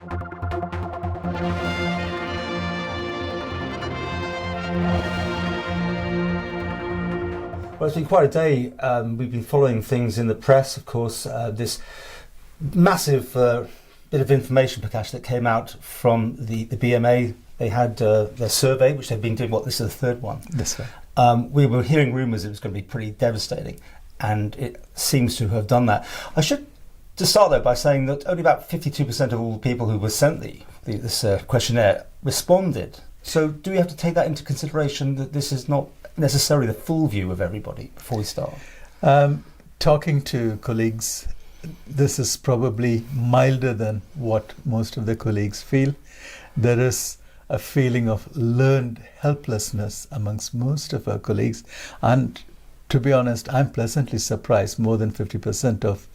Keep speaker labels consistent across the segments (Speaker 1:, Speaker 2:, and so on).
Speaker 1: Well, it's been quite a day. We've been following things in the press, of course. This massive bit of information, Prakash, that came out from the BMA. They had their survey, which they've been doing. This is the third one.
Speaker 2: That's right.
Speaker 1: We were hearing rumours it was going to be pretty devastating, and it seems to have done that. I should just start though by saying that only about 52% of all the people who were sent this questionnaire responded. So do we have to take that into consideration, that this is not necessarily the full view of everybody before we start?
Speaker 2: Talking to colleagues, this is probably milder than what most of the colleagues feel. There is a feeling of learned helplessness amongst most of our colleagues, and to be honest, I'm pleasantly surprised more than 50% of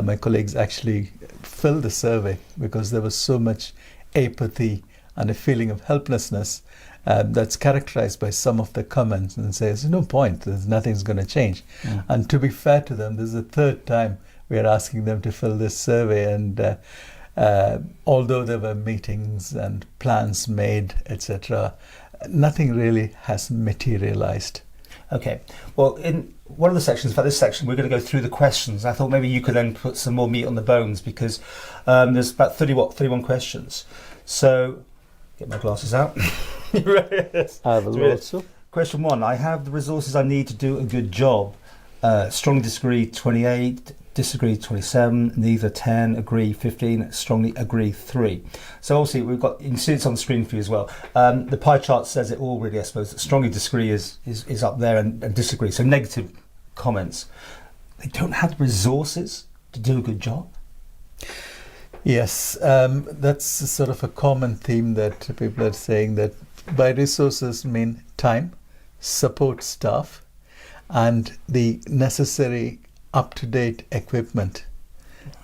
Speaker 2: my colleagues actually filled the survey, because there was so much apathy and a feeling of helplessness that's characterized by some of the comments, and says, no point, nothing's going to change. And to be fair to them, this is the third time we are asking them to fill this survey, and although there were meetings and plans made, etc., nothing really has materialized.
Speaker 1: Okay. Well, in one of the sections, for this section, we're going to go through the questions. I thought maybe you could then put some more meat on the bones, because there's about 31 questions. So, get my glasses out.
Speaker 2: I will also.
Speaker 1: Question 1. I have the resources I need to do a good job. Strongly disagree 28, disagree 27, neither 10, agree 15, strongly agree 3. So obviously you can see it's on the screen for you as well. The pie chart says it all really, I suppose. Strongly disagree is up there, and disagree. So negative comments. They don't have the resources to do a good job.
Speaker 2: Yes, that's sort of a common theme that people are saying, that by resources mean time, support staff, and the necessary up-to-date equipment,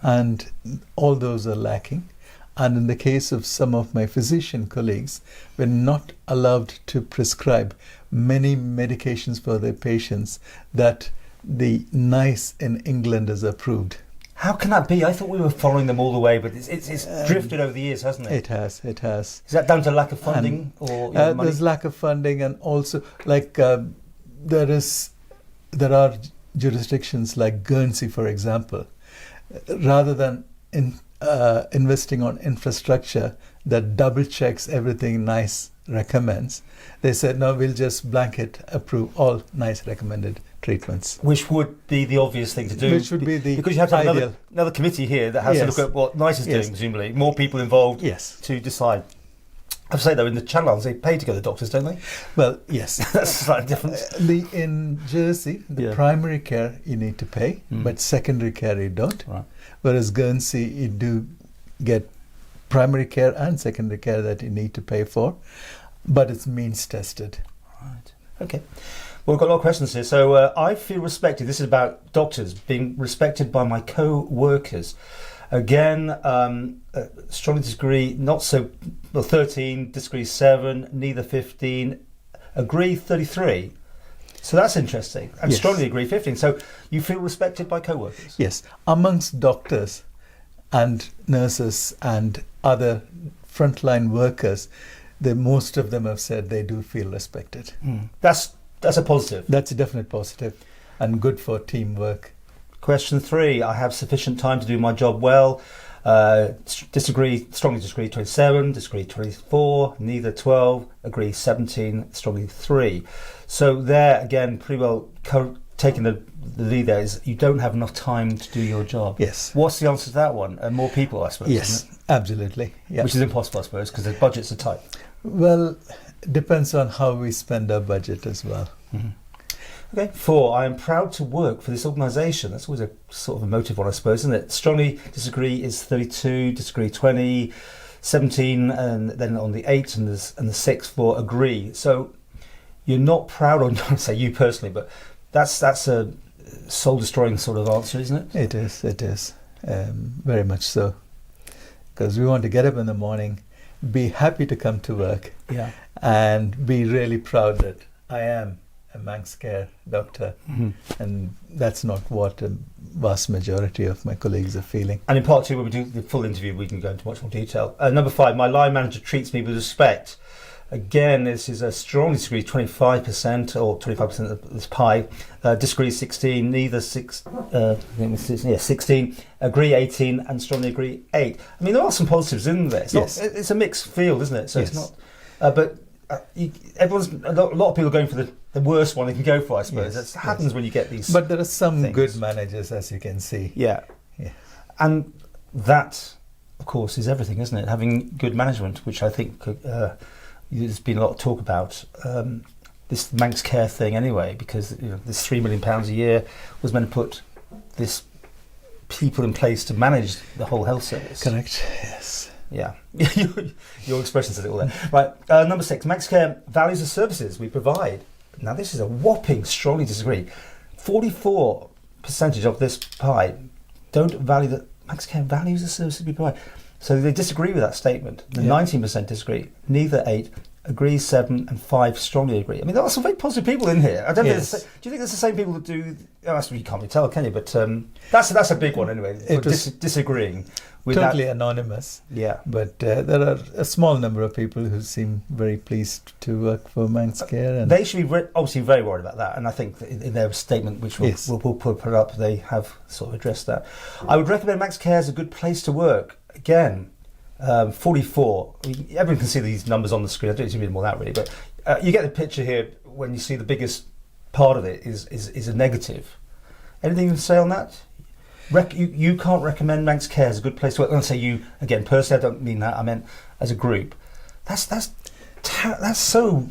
Speaker 2: and all those are lacking. And in the case of some of my physician colleagues, we're not allowed to prescribe many medications for their patients that the NICE in England has approved.
Speaker 1: How can that be? I thought we were following them all the way, but it's drifted over the years, hasn't it?
Speaker 2: It has.
Speaker 1: Is that down to lack of funding, or money?
Speaker 2: There's lack of funding, and also there are jurisdictions like Guernsey, for example, rather than investing on infrastructure that double checks everything NICE recommends, they said, no, we'll just blanket approve all NICE recommended treatments.
Speaker 1: Which would be the obvious thing to do.
Speaker 2: Which would be the
Speaker 1: because you have to have
Speaker 2: ideal.
Speaker 1: another committee here that has to look at what NICE is doing, presumably. More people involved to decide. I have to say, though, in the Channel Islands, they pay to go to the doctors, don't they?
Speaker 2: Well, yes.
Speaker 1: That's a slight difference.
Speaker 2: In Jersey, the primary care you need to pay, but secondary care you don't.
Speaker 1: Right.
Speaker 2: Whereas Guernsey, you do get primary care and secondary care that you need to pay for, but it's means tested.
Speaker 1: Right. Okay. Well, we've got a lot of questions here. So I feel respected. This is about doctors being respected by my co-workers. Again, strongly disagree, not so, 13, disagree 7, neither 15, agree 33. So that's interesting. And strongly agree 15. So you feel respected by co-workers?
Speaker 2: Yes. Amongst doctors and nurses and other frontline workers, most of them have said they do feel respected.
Speaker 1: That's a positive.
Speaker 2: That's a definite positive, and good for teamwork.
Speaker 1: Question 3, I have sufficient time to do my job well. Strongly disagree 27, disagree 24, neither 12, agree 17, strongly 3. So there, again, pretty well taking the lead there is you don't have enough time to do your job.
Speaker 2: Yes.
Speaker 1: What's the answer to that one? And more people, I suppose,
Speaker 2: yes,
Speaker 1: isn't it?
Speaker 2: Absolutely. Yeah.
Speaker 1: Which is impossible, I suppose, because the budgets are tight.
Speaker 2: Well, it depends on how we spend our budget as well.
Speaker 1: Okay. 4, I am proud to work for this organisation. That's always a sort of emotive one, I suppose, isn't it? Strongly disagree is 32, disagree 20, 17, and then on the 8 and the 6 for agree. So you're not proud, or not say you personally, but that's a soul-destroying sort of answer, isn't it?
Speaker 2: It is. Very much so. Because we want to get up in the morning, be happy to come to work, and be really proud that I am a Manx care doctor,
Speaker 1: Mhm.
Speaker 2: and that's not what a vast majority of my colleagues are feeling.
Speaker 1: And in part two, when we do the full interview, we can go into much more detail. Number 5, my line manager treats me with respect. Again, this is a strong disagree, 25% or 25% of this pie. Disagree 16, neither 16, agree 18, and strongly agree 8. I mean, there are some positives in there. It's a mixed field, isn't it? So it's not. A lot of people are going for the worst one they can go for, I suppose. That happens when you get these.
Speaker 2: But there are some
Speaker 1: things.
Speaker 2: good managers, as you can see.
Speaker 1: Yeah. And that, of course, is everything, isn't it? Having good management, which I think there's been a lot of talk about this Manx Care thing anyway, because this £3 million a year was meant to put this people in place to manage the whole health service.
Speaker 2: Correct. Yes.
Speaker 1: Yeah, your expression says it all there. Right, number 6, Manx Care values the services we provide. Now this is a whopping strongly disagree. 44% of this pie don't value that Manx Care values the services we provide. So they disagree with that statement. The 19% disagree, neither 8, agree 7, and 5 strongly agree. I mean, there are some very positive people in here. I don't know. Do you think there's the same people that do? Oh, you can't really tell, can you? But that's a big one anyway.
Speaker 2: It was
Speaker 1: disagreeing with
Speaker 2: totally anonymous.
Speaker 1: Yeah,
Speaker 2: but there are a small number of people who seem very pleased to work for Manx Care, and
Speaker 1: they should be obviously very worried about that. And I think that in their statement, which we'll put up, they have sort of addressed that. I would recommend Manx Care as a good place to work. Again, 44. Everyone can see these numbers on the screen. I don't need to read them all out really, but you get the picture here when you see the biggest part of it is a negative. Anything you can say on that? You can't recommend Manx Care as a good place to work. I'm going to say you again. Personally, I don't mean that. I meant as a group. That's so.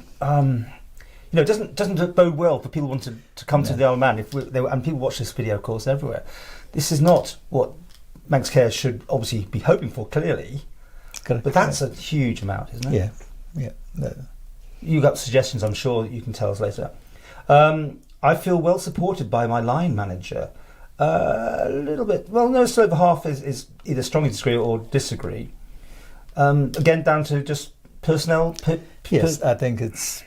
Speaker 1: It doesn't bode well for people wanting to come to the Isle of Man. And people watch this video, of course, everywhere. This is not what Manx Care should obviously be hoping for, clearly.
Speaker 2: Correct.
Speaker 1: But that's a huge amount, isn't it?
Speaker 2: Yeah.
Speaker 1: You got suggestions, I'm sure you can tell us later. I feel well supported by my line manager. A little bit. Well, no, still over half is either strongly disagree or disagree. Again, down to just personnel.
Speaker 2: Yes, I think it's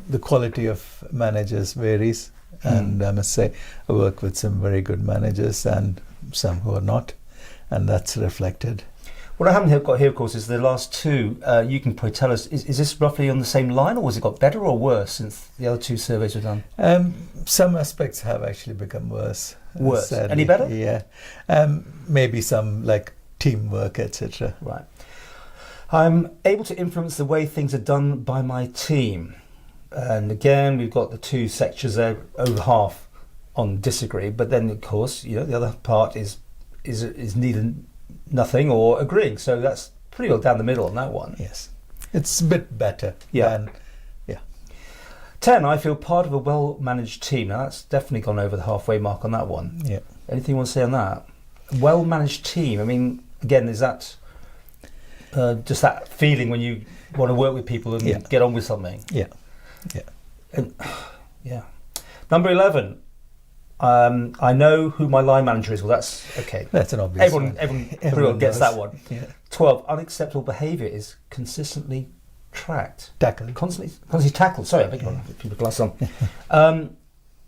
Speaker 2: the quality of managers varies, and I must say I work with some very good managers and some who are not, and that's reflected.
Speaker 1: What I haven't got here, of course, is the last two. You can probably tell us, is this roughly on the same line, or has it got better or worse since the other two surveys were done?
Speaker 2: Some aspects have actually become worse.
Speaker 1: Worse?
Speaker 2: Sadly.
Speaker 1: Any better?
Speaker 2: Yeah. Maybe some like teamwork, etc.
Speaker 1: Right. I'm able to influence the way things are done by my team. And again, we've got the two sections there, over half on disagree. But then, of course, the other part is neither nothing or agreeing. So that's pretty well down the middle on that one.
Speaker 2: Yes. It's a bit better.
Speaker 1: Yeah. 10, I feel part of a well-managed team. Now, that's definitely gone over the halfway mark on that one.
Speaker 2: Yeah.
Speaker 1: Anything you want to say on that? Well-managed team. I mean, again, is that just that feeling when you want to work with people and get on with something?
Speaker 2: Yeah.
Speaker 1: And, Number 11, I know who my line manager is. Well, that's okay.
Speaker 2: That's an obvious one.
Speaker 1: Everyone gets
Speaker 2: knows.
Speaker 1: that one.
Speaker 2: Yeah.
Speaker 1: 12, unacceptable behaviour is consistently tracked.
Speaker 2: Tackled.
Speaker 1: Constantly tackled. Sorry, I beg your pardon. People glass on.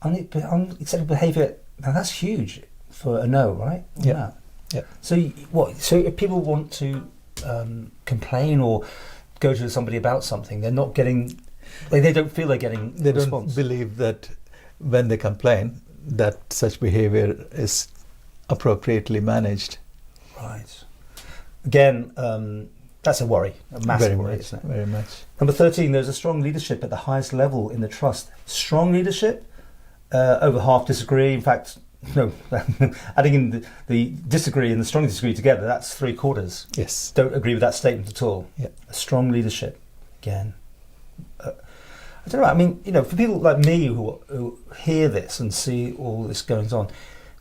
Speaker 1: Unacceptable behaviour. Now that's huge for a no, right?
Speaker 2: Yeah.
Speaker 1: So what? So if people want to complain or go to somebody about something, they're not getting. They don't feel they're getting.
Speaker 2: They
Speaker 1: response.
Speaker 2: don't believe that when they complain that such behaviour is appropriately managed.
Speaker 1: Right. Again. That's a worry, a massive worry, isn't it?
Speaker 2: Very much.
Speaker 1: Number 13, there's a strong leadership at the highest level in the trust. Strong leadership, over half disagree. In fact, no, adding in the disagree and the strong disagree together, that's 3/4.
Speaker 2: Yes.
Speaker 1: Don't agree with that statement at all.
Speaker 2: Yeah.
Speaker 1: A strong leadership, again. I don't know, I mean, for people like me who hear this and see all this going on, it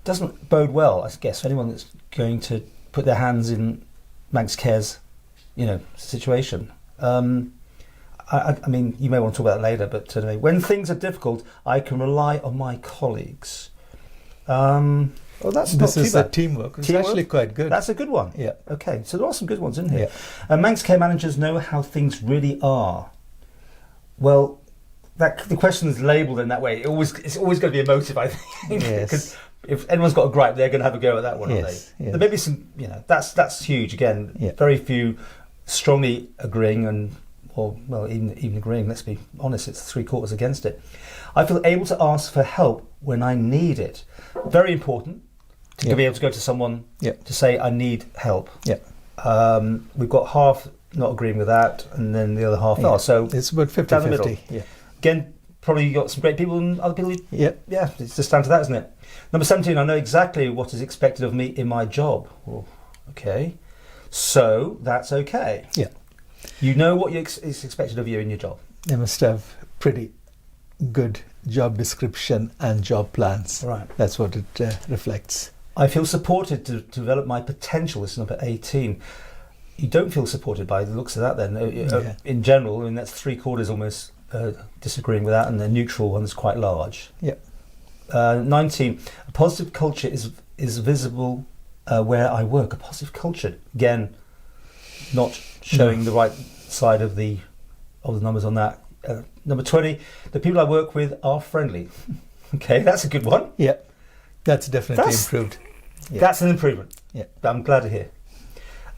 Speaker 1: doesn't bode well, I guess, for anyone that's going to put their hands in Manx Care's situation. I mean, you may want to talk about that later, but when things are difficult, I can rely on my colleagues. That's
Speaker 2: this
Speaker 1: not
Speaker 2: is
Speaker 1: too
Speaker 2: a
Speaker 1: bad.
Speaker 2: teamwork. It's
Speaker 1: Teamwork?
Speaker 2: actually quite good.
Speaker 1: That's a good one.
Speaker 2: Yeah.
Speaker 1: Okay, so there are some good ones in here. Manx Care managers know how things really are. Well, the question is labelled in that way. It's always going to be emotive, I think.
Speaker 2: Yes.
Speaker 1: Because if anyone's got a gripe, they're going to have a go at that one, aren't
Speaker 2: Yes,
Speaker 1: they?
Speaker 2: yes.
Speaker 1: There may be some, that's huge. Again,
Speaker 2: Yeah.
Speaker 1: very few strongly agreeing even agreeing. Let's be honest, it's 3/4 against it. I feel able to ask for help when I need it. Very important to
Speaker 2: Yeah.
Speaker 1: be able to go to someone
Speaker 2: Yeah.
Speaker 1: to say I need help.
Speaker 2: Yeah.
Speaker 1: We've got half not agreeing with that, and then the other half
Speaker 2: Yeah.
Speaker 1: are. So
Speaker 2: It's about
Speaker 1: down the middle.
Speaker 2: 50-50. Yeah.
Speaker 1: Again, probably you got some great people and other people.
Speaker 2: Yeah.
Speaker 1: Yeah, it's just down to that, isn't it? Number 17, I know exactly what is expected of me in my job. Well, okay. So that's okay.
Speaker 2: Yeah.
Speaker 1: You know what is expected of you in your job.
Speaker 2: They must have pretty good job description and job plans.
Speaker 1: Right.
Speaker 2: That's what it reflects.
Speaker 1: I feel supported to develop my potential. This is number 18. You don't feel supported by the looks of that then.
Speaker 2: Yeah.
Speaker 1: In general, I mean, that's 3/4 almost disagreeing with that, and the neutral one's quite large.
Speaker 2: Yeah.
Speaker 1: 19, a positive culture is visible where I work. A positive culture, again, not showing the right side of the numbers on that. Number 20, the people I work with are friendly. Okay, that's a good one.
Speaker 2: Yeah. That's definitely
Speaker 1: That's-
Speaker 2: improved. Yeah.
Speaker 1: That's an improvement.
Speaker 2: Yeah.
Speaker 1: I'm glad to hear.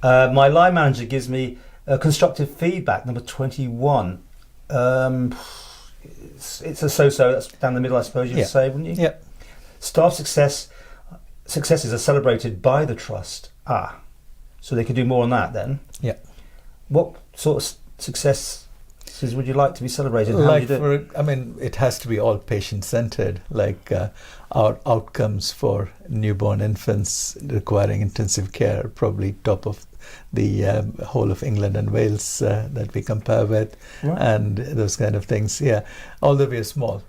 Speaker 1: My line manager gives me constructive feedback. Number 21. It's a so-so. That's down the middle, I suppose you'd
Speaker 2: Yeah.
Speaker 1: say, wouldn't you?
Speaker 2: Yeah.
Speaker 1: Staff successes are celebrated by the trust. So they could do more on that then.
Speaker 2: Yeah.
Speaker 1: What sort of successes would you like to be celebrated? How do you do it?
Speaker 2: It has to be all patient-centered, like our outcomes for newborn infants requiring intensive care, probably top of the whole of England and Wales that we compare with,
Speaker 1: Right.
Speaker 2: and those kind of things. Yeah, although we are small.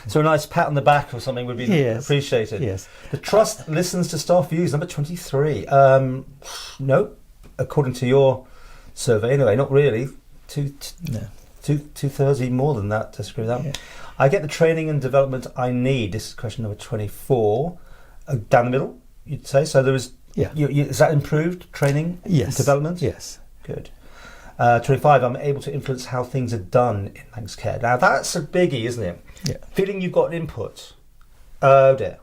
Speaker 1: So a nice pat on the back or something would be
Speaker 2: Yes.
Speaker 1: appreciated.
Speaker 2: Yes.
Speaker 1: The trust listens to staff views. Number 23. No, according to your survey, anyway, not really.
Speaker 2: No.
Speaker 1: Two-thirds, even more than that. Disagree with that.
Speaker 2: Yeah.
Speaker 1: I get the training and development I need. This is question number 24. Down the middle, you'd say. So there is.
Speaker 2: Yeah.
Speaker 1: Is that improved training?
Speaker 2: Yes.
Speaker 1: Development.
Speaker 2: Yes.
Speaker 1: Good. 25. I'm able to influence how things are done in Manx Care. Now that's a biggie, isn't it?
Speaker 2: Yeah.
Speaker 1: Feeling you've got input. Oh dear.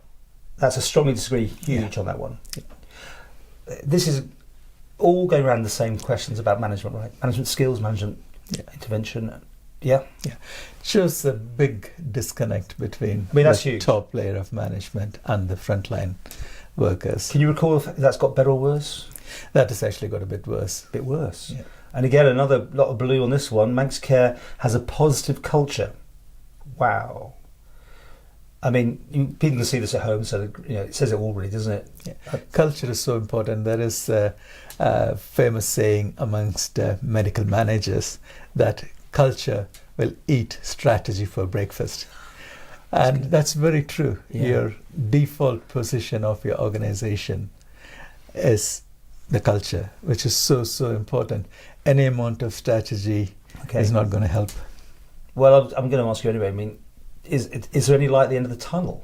Speaker 1: That's a strongly disagree. Huge
Speaker 2: Yeah.
Speaker 1: on that one.
Speaker 2: Yeah.
Speaker 1: This is all going around the same questions about management, right? Management skills, management intervention. Yeah.
Speaker 2: Shows a big disconnect between
Speaker 1: that's
Speaker 2: the
Speaker 1: huge.
Speaker 2: top layer of management and the frontline workers.
Speaker 1: Can you recall if that's got better or worse?
Speaker 2: That has actually got a bit worse.
Speaker 1: A bit worse.
Speaker 2: Yeah.
Speaker 1: And again, another lot of blue on this one. Manx Care has a positive culture. Wow. I mean, people can see this at home, so it says it all, really, doesn't it?
Speaker 2: Yeah. Culture is so important. There is a famous saying amongst medical managers that culture will eat strategy for breakfast. And that's very true.
Speaker 1: Yeah.
Speaker 2: Your default position of your organization is the culture, which is so important. Any amount of strategy is not going to help.
Speaker 1: Well, I'm going to ask you anyway. I mean, is there any light at the end of the tunnel?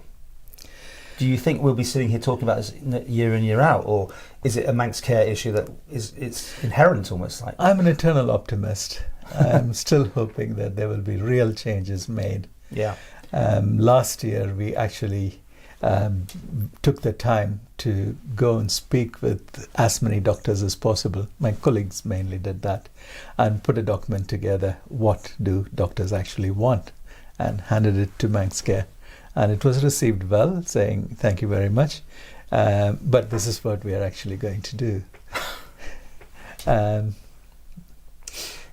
Speaker 1: Do you think we'll be sitting here talking about this year in, year out, or is it a Manx Care issue that it's inherent almost like?
Speaker 2: I'm an eternal optimist. I'm still hoping that there will be real changes made.
Speaker 1: Yeah.
Speaker 2: Last year, we actually took the time to go and speak with as many doctors as possible. My colleagues mainly did that, and put a document together. What do doctors actually want? And handed it to Manx Care. And it was received well, saying thank you very much, but this is what we are actually going to do.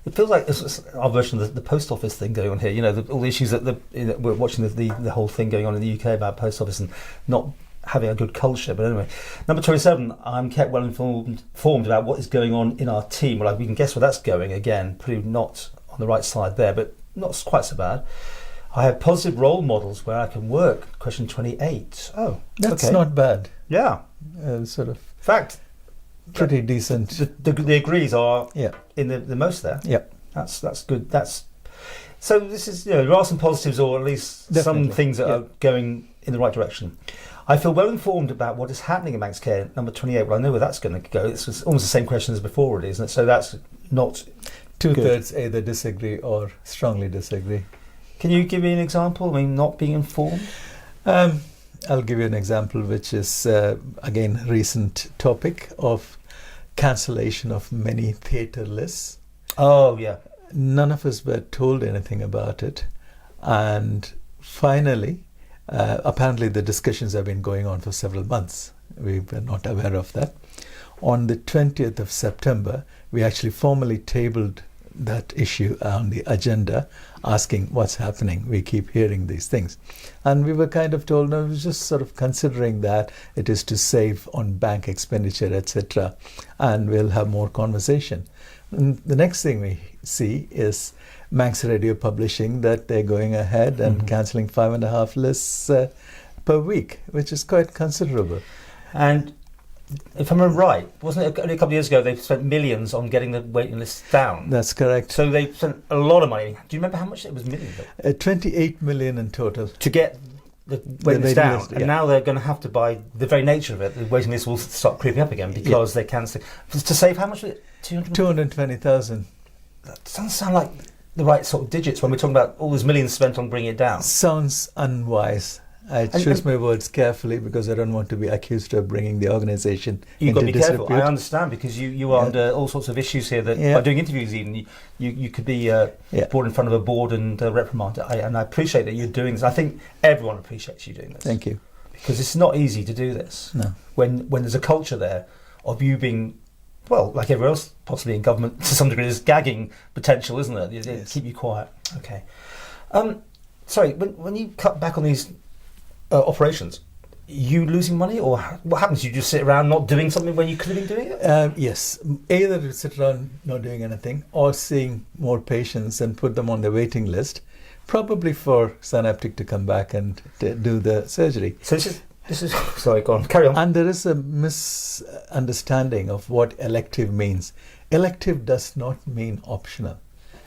Speaker 1: It feels like it's our version of the post office thing going on here. All the issues that we're watching the whole thing going on in the UK about post office and not having a good culture. But anyway, number 27, I'm kept well informed about what is going on in our team. Well, we can guess where that's going. Again, pretty not on the right side there, but not quite so bad. I have positive role models where I can work. Question 28. Oh,
Speaker 2: That's
Speaker 1: okay.
Speaker 2: not bad.
Speaker 1: Yeah.
Speaker 2: Sort of
Speaker 1: In fact,
Speaker 2: pretty decent.
Speaker 1: the agrees are
Speaker 2: Yeah.
Speaker 1: in the most there.
Speaker 2: Yeah.
Speaker 1: That's good. So this is, there are some positives, or at least some
Speaker 2: Definitely.
Speaker 1: things that
Speaker 2: Yeah.
Speaker 1: are going in the right direction. I feel well informed about what is happening in Manx Care. Number 28. Well, I know where that's going to go. It's almost the same question as before, really, isn't it? So that's not
Speaker 2: Two-thirds either disagree or strongly disagree.
Speaker 1: Can you give me an example? I mean, not being informed?
Speaker 2: I'll give you an example, which is, again, recent topic of cancellation of many theatre lists.
Speaker 1: Oh, yeah.
Speaker 2: None of us were told anything about it. And finally, apparently the discussions have been going on for several months. We were not aware of that. On the 20th of September, we actually formally tabled that issue on the agenda, asking what's happening. We keep hearing these things. And we were kind of told, no, we're just sort of considering that it is to save on bank expenditure, etc. And we'll have more conversation. And the next thing we see is Manx Radio publishing that they're going ahead and cancelling 5.5 lists per week, which is quite considerable.
Speaker 1: And if I'm right, wasn't it only a couple of years ago they spent millions on getting the waiting lists down?
Speaker 2: That's correct.
Speaker 1: So they spent a lot of money. Do you remember how much it was? Millions?
Speaker 2: 28 million in total.
Speaker 1: To get the waiting list down.
Speaker 2: List,
Speaker 1: and now they're going to have to, by the very nature of it, the waiting list will start creeping up again because they're cancelling. To save how much?
Speaker 2: 220,000.
Speaker 1: That doesn't sound like the right sort of digits when we're talking about all those millions spent on bringing it down.
Speaker 2: Sounds unwise. I choose my words carefully because I don't want to be accused of bringing the organisation
Speaker 1: You've got to
Speaker 2: into
Speaker 1: be careful.
Speaker 2: disrepute.
Speaker 1: I understand because you are under all sorts of issues here that by doing interviews even you could be brought in front of a board and reprimanded. And I appreciate that you're doing this. I think everyone appreciates you doing this.
Speaker 2: Thank you.
Speaker 1: Because it's not easy to do this.
Speaker 2: No.
Speaker 1: When there's a culture there of you being, well, like everyone else possibly in government to some degree, there's gagging potential, isn't there?
Speaker 2: Yes.
Speaker 1: Keep you quiet. Okay. Sorry, when you cut back on these operations, you losing money, or what happens? You just sit around not doing something when you could have been doing it?
Speaker 2: Yes, either to sit around not doing anything or seeing more patients and put them on the waiting list, probably for synaptic to come back and do the surgery.
Speaker 1: So this is sorry, go on, carry on.
Speaker 2: And there is a misunderstanding of what elective means. Elective does not mean optional.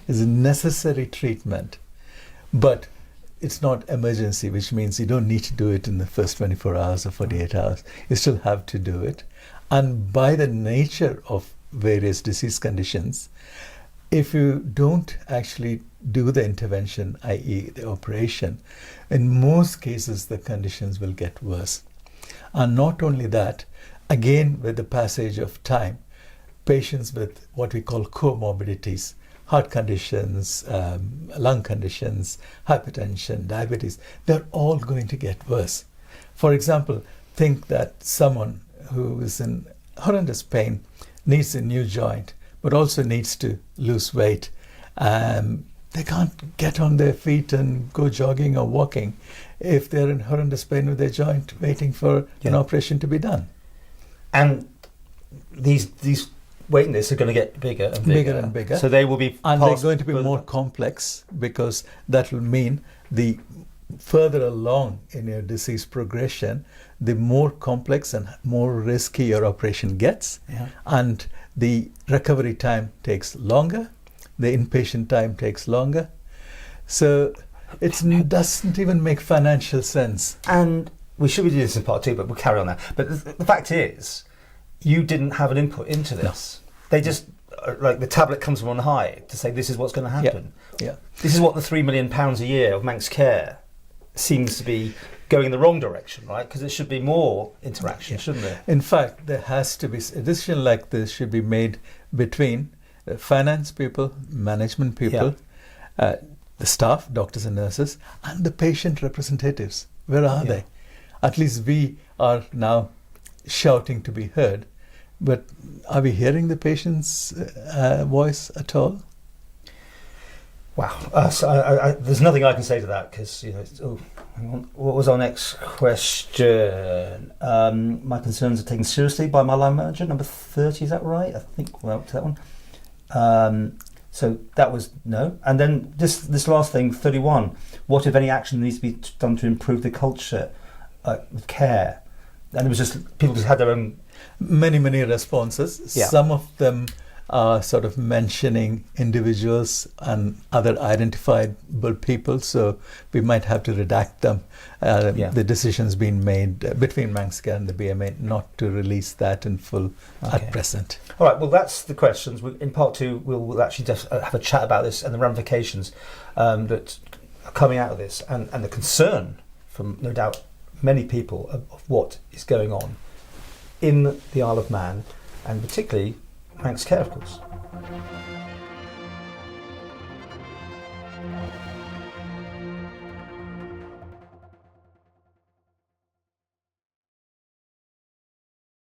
Speaker 2: It's a necessary treatment, but it's not emergency, which means you don't need to do it in the first 24 hours or 48 hours. You still have to do it. And by the nature of various disease conditions, if you don't actually do the intervention, i.e. the operation, in most cases the conditions will get worse. And not only that, again with the passage of time, patients with what we call comorbidities, heart conditions, lung conditions, hypertension, diabetes, they're all going to get worse. For example, think that someone who is in horrendous pain needs a new joint, but also needs to lose weight. They can't get on their feet and go jogging or walking if they're in horrendous pain with their joint waiting for an operation to be done.
Speaker 1: And these waiting lists are going to get bigger and bigger.
Speaker 2: Bigger and bigger.
Speaker 1: So they will be
Speaker 2: and they're going to be more complex, because that will mean the further along in your disease progression, the more complex and more risky your operation gets.
Speaker 1: Yeah.
Speaker 2: And the recovery time takes longer, the inpatient time takes longer. So it doesn't even make financial sense.
Speaker 1: And we should be doing this in part 2, but we'll carry on that. But the fact is, you didn't have an input into this. No. They just, like the tablet comes from on high to say this is what's going to happen.
Speaker 2: Yeah.
Speaker 1: This is what the £3 million a year of Manx Care seems to be going in the wrong direction, right? Because there should be more interaction, shouldn't there?
Speaker 2: In fact, there has to be, a decision like this should be made between finance people, management people, the staff, doctors and nurses, and the patient representatives. Where are they? At least we are now shouting to be heard, but are we hearing the patient's voice at all?
Speaker 1: Wow. So there's nothing I can say to that, because hang on. What was our next question? My concerns are taken seriously by my line manager, number 30. Is that right? I think we're up to that one. So that was no. And then this last thing, 31. What, if any, action needs to be done to improve the culture of care? And it was just people just had their own
Speaker 2: many responses.
Speaker 1: Yeah.
Speaker 2: Some of them are sort of mentioning individuals and other identifiable people, so we might have to redact them. The decision's been made between Manx Care and the BMA not to release that in full at present. All
Speaker 1: right, well, that's the questions. In part 2, we'll actually just have a chat about this and the ramifications that are coming out of this, and the concern from no doubt many people of what is going on in the Isle of Man, and particularly Manx care, of course.